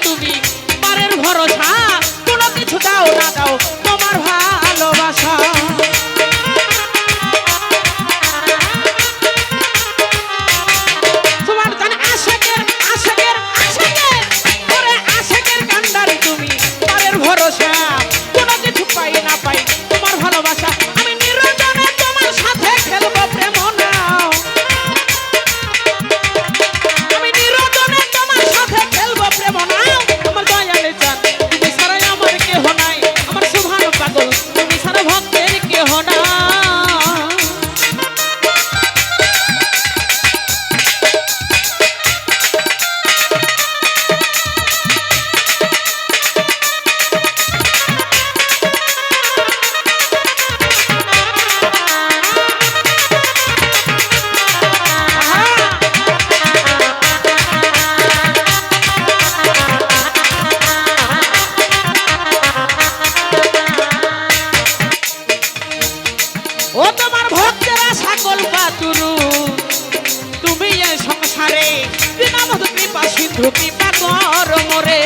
তুমি পারের ভরসা কোনো কিছু দাও না দাও তোমার ভালোবাসা তোমার জানে আশাকের আশাকের আশাকের ওরে আশাকের কান্ডারি তুমি পারের ভরসা কোনো কিছু পাই না পাই তোমার ভালোবাসা আমি নিরঞ্জনে তোমার সাথে খেলবো প্রেম নাও আমি নিরঞ্জনে তোমার সাথে খেলবো প্রেম নাও আমার দয়ালে চান তুমি ছাড়া আমার কেহ নাই আমার সুভান পাগল তুমি ছাড়া ভক্তের কেহ না ও তোমার ভক্তেরা সকল পাতুরু তুমি এই সংসারে বিনা মধু কৃপা সিন্ধু কৃপা কর মোরে